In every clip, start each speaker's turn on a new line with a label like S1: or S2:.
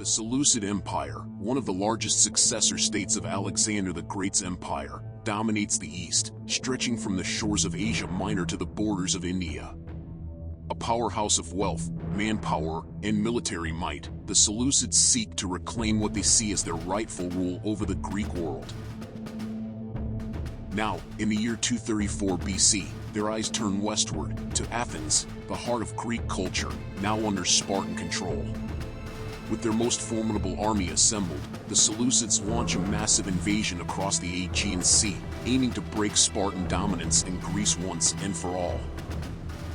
S1: The Seleucid Empire, one of the largest successor states of Alexander the Great's empire, dominates the east, stretching from the shores of Asia Minor to the borders of India. A powerhouse of wealth, manpower, and military might, the Seleucids seek to reclaim what they see as their rightful rule over the Greek world. Now, in the year 234 BC, their eyes turn westward, to Athens, the heart of Greek culture, now under Spartan control. With their most formidable army assembled, the Seleucids launch a massive invasion across the Aegean Sea, aiming to break Spartan dominance in Greece once and for all.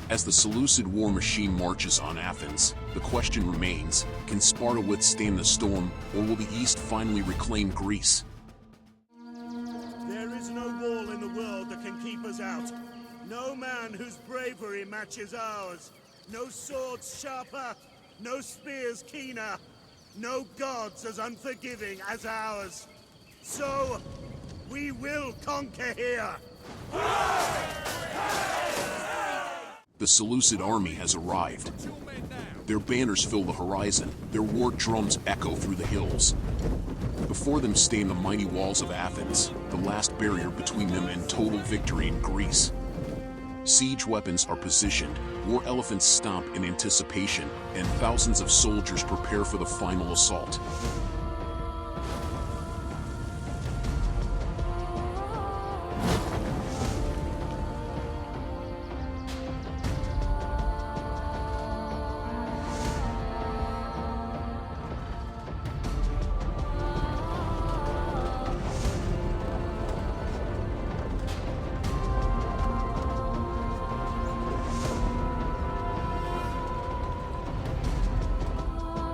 S1: As the Seleucid war machine marches on Athens, the question remains, can Sparta withstand the storm, or will the East finally reclaim Greece?
S2: There is no wall in the world that can keep us out. No man whose bravery matches ours. No swords sharper. No spears keener, no gods as unforgiving as ours. So, we will conquer here!
S1: The Seleucid army has arrived. Their banners fill the horizon, their war drums echo through the hills. Before them stand the mighty walls of Athens, the last barrier between them and total victory in Greece. Siege weapons are positioned, war elephants stomp in anticipation, and thousands of soldiers prepare for the final assault.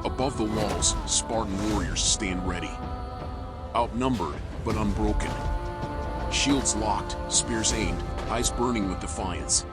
S1: Above the walls, Spartan warriors stand ready. Outnumbered, but unbroken. Shields locked, spears aimed, eyes burning with defiance.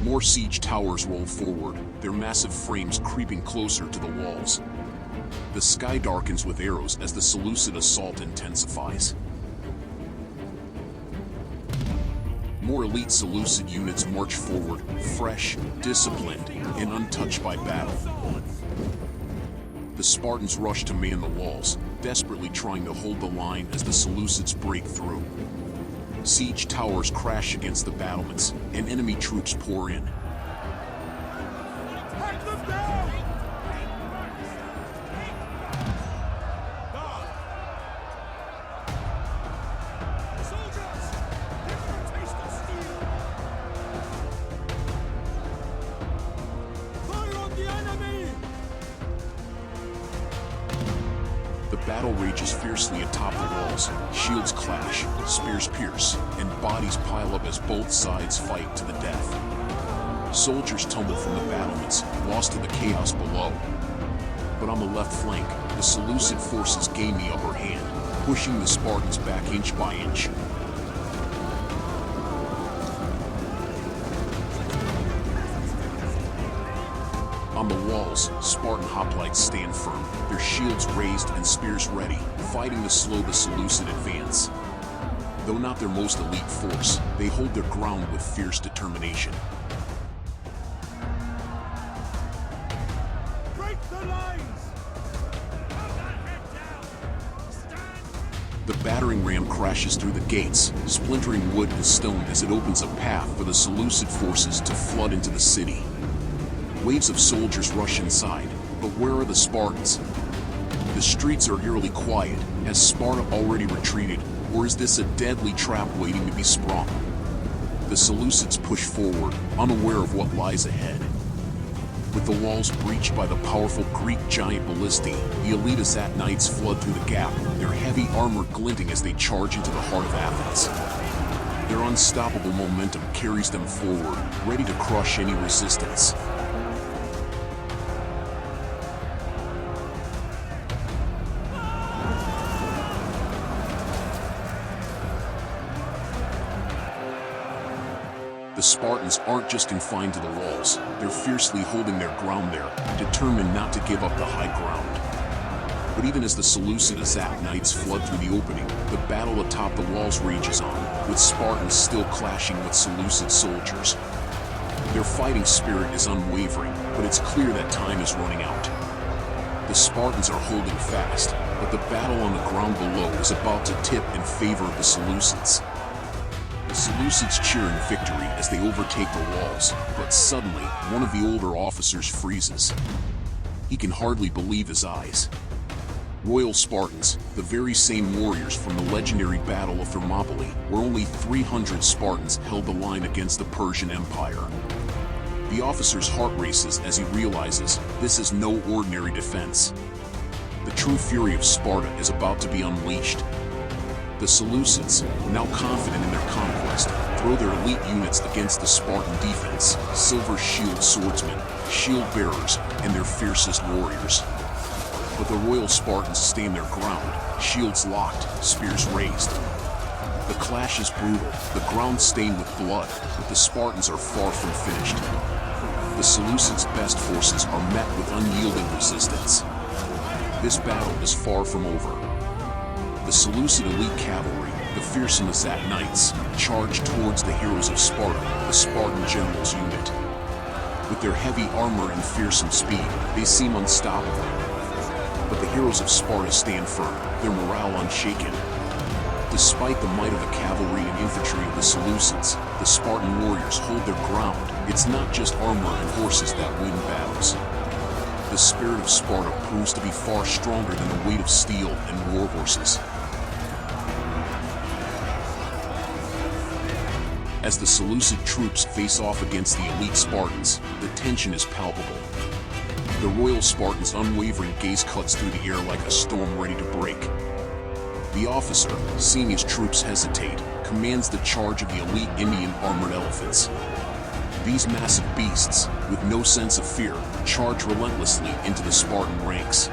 S1: More siege towers roll forward, their massive frames creeping closer to the walls. The sky darkens with arrows as the Seleucid assault intensifies. More elite Seleucid units march forward, fresh, disciplined, and untouched by battle. The Spartans rush to man the walls, desperately trying to hold the line as the Seleucids break through. Siege towers crash against the battlements, and enemy troops pour in.
S2: Hack them down! Soldiers! Give them a taste of steel! Fire on the enemy!
S1: The battle rages fiercely atop the walls, shields clash, spears pierce, and bodies pile up as both sides fight to the death. Soldiers tumble from the battlements, lost to the chaos below. But on the left flank, the Seleucid forces gain the upper hand, pushing the Spartans back inch by inch. On the walls, Spartan hoplites stand firm, their shields raised and spears ready, fighting to slow the Seleucid advance. Though not their most elite force, they hold their ground with fierce determination.
S2: Break the lines! Hold that head down! Stand
S1: The battering ram crashes through the gates, splintering wood and stone as it opens a path for the Seleucid forces to flood into the city. Waves of soldiers rush inside, but where are the Spartans? The streets are eerily quiet. Has Sparta already retreated, or is this a deadly trap waiting to be sprung? The Seleucids push forward, unaware of what lies ahead. With the walls breached by the powerful Greek giant ballistae, the elite Aegianites flood through the gap, their heavy armor glinting as they charge into the heart of Athens. Their unstoppable momentum carries them forward, ready to crush any resistance. The Spartans aren't just confined to the walls, they're fiercely holding their ground there, determined not to give up the high ground. But even as the Seleucid Aegianites flood through the opening, the battle atop the walls rages on, with Spartans still clashing with Seleucid soldiers. Their fighting spirit is unwavering, but it's clear that time is running out. The Spartans are holding fast, but the battle on the ground below is about to tip in favor of the Seleucids. The Seleucids cheer in victory as they overtake the walls, but suddenly, one of the older officers freezes. He can hardly believe his eyes. Royal Spartans, the very same warriors from the legendary Battle of Thermopylae, where only 300 Spartans held the line against the Persian Empire. The officer's heart races as he realizes this is no ordinary defense. The true fury of Sparta is about to be unleashed. The Seleucids, now confident in their conquest, throw their elite units against the Spartan defense, silver shield swordsmen, shield bearers, and their fiercest warriors. But the royal Spartans stand their ground, shields locked, spears raised. The clash is brutal, the ground stained with blood, but the Spartans are far from finished. The Seleucids' best forces are met with unyielding resistance. This battle is far from over. The Seleucid elite cavalry, the fearsome Aegianites, charge towards the heroes of Sparta, the Spartan generals' unit. With their heavy armor and fearsome speed, they seem unstoppable. But the heroes of Sparta stand firm, their morale unshaken. Despite the might of the cavalry and infantry of the Seleucids, the Spartan warriors hold their ground. It's not just armor and horses that win battles. The spirit of Sparta proves to be far stronger than the weight of steel and war horses. As the Seleucid troops face off against the elite Spartans, the tension is palpable. The royal Spartans' unwavering gaze cuts through the air like a storm ready to break. The officer, seeing his troops hesitate, commands the charge of the elite Indian armored elephants. These massive beasts, with no sense of fear, charge relentlessly into the Spartan ranks.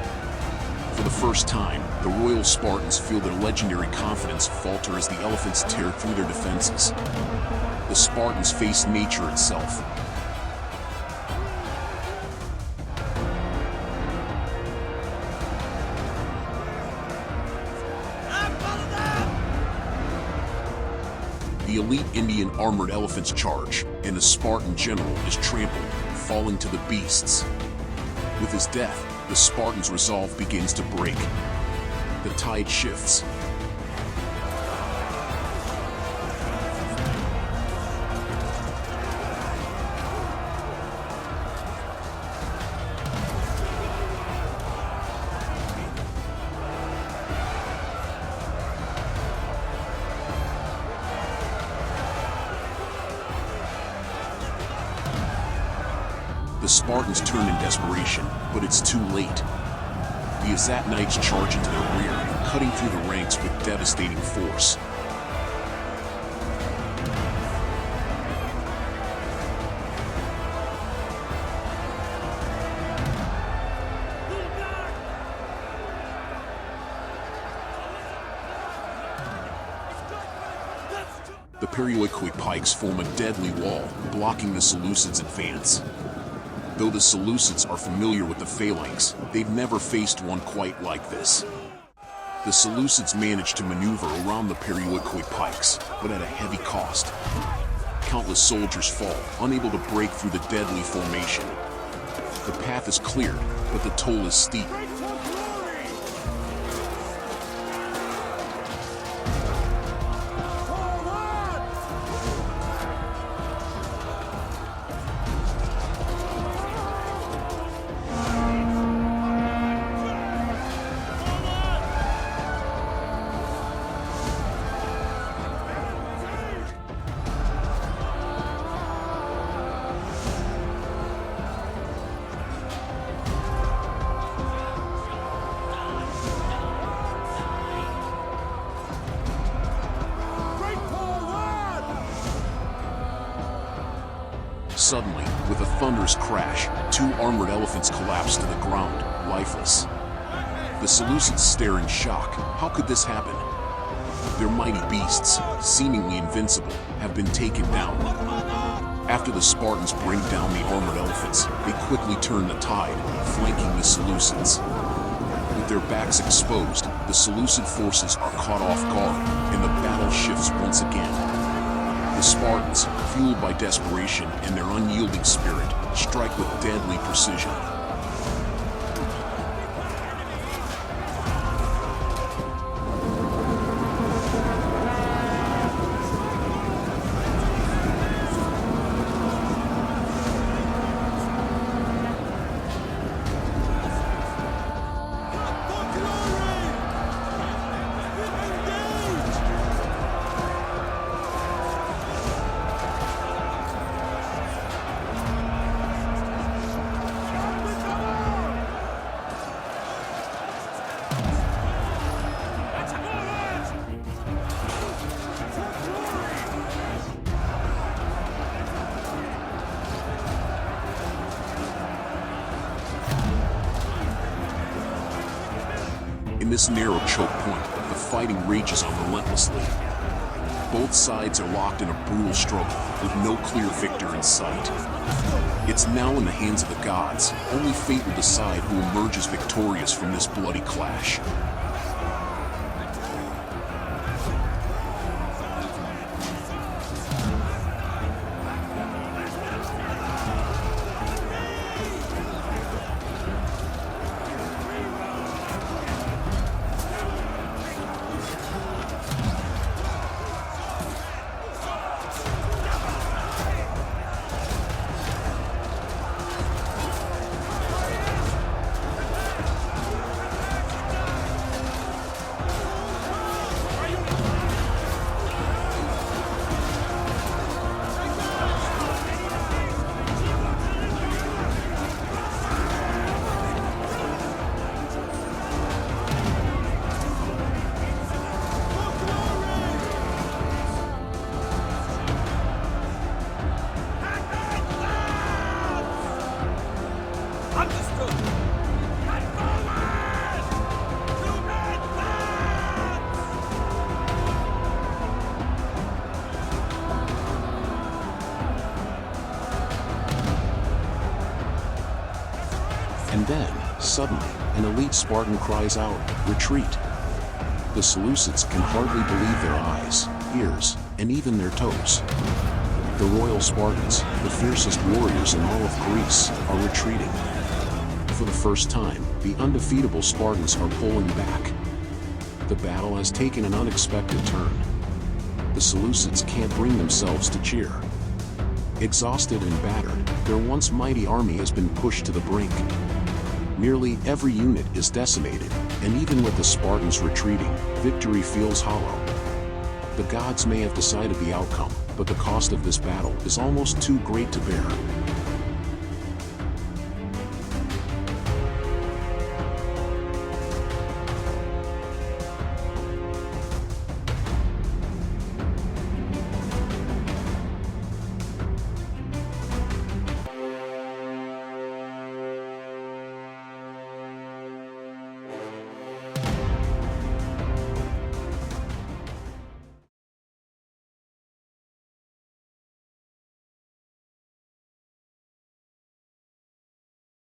S1: For the first time, the royal Spartans feel their legendary confidence falter as the elephants tear through their defenses. The Spartans face nature itself. The elite Indian armored elephants charge, and the Spartan general is trampled, falling to the beasts. With his death, the Spartans' resolve begins to break. The tide shifts. The Spartans turn in desperation, but it's too late. The Aegianites charge into their rear, cutting through the ranks with devastating force. The Perioikoi pikes form a deadly wall, blocking the Seleucids' advance. Though the Seleucids are familiar with the phalanx, they've never faced one quite like this. The Seleucids manage to maneuver around the Perioikoi pikes, but at a heavy cost. Countless soldiers fall, unable to break through the deadly formation. The path is cleared, but the toll is steep. Suddenly, with a thunderous crash, two armored elephants collapsed to the ground, lifeless. The Seleucids stare in shock. How could this happen? Their mighty beasts, seemingly invincible, have been taken down. After the Spartans bring down the armored elephants, they quickly turn the tide, flanking the Seleucids. With their backs exposed, the Seleucid forces are caught off guard, and the battle shifts once again. The Spartans, fueled by desperation and their unyielding spirit, strike with deadly precision. In this narrow choke point, the fighting rages on relentlessly. Both sides are locked in a brutal struggle, with no clear victor in sight. It's now in the hands of the gods. Only fate will decide who emerges victorious from this bloody clash. And then, suddenly, an elite Spartan cries out, "Retreat!" The Seleucids can hardly believe their eyes, ears, and even their toes. The royal Spartans, the fiercest warriors in all of Greece, are retreating. For the first time, the undefeatable Spartans are pulling back. The battle has taken an unexpected turn. The Seleucids can't bring themselves to cheer. Exhausted and battered, their once mighty army has been pushed to the brink. Nearly every unit is decimated, and even with the Spartans retreating, victory feels hollow. The gods may have decided the outcome, but the cost of this battle is almost too great to bear.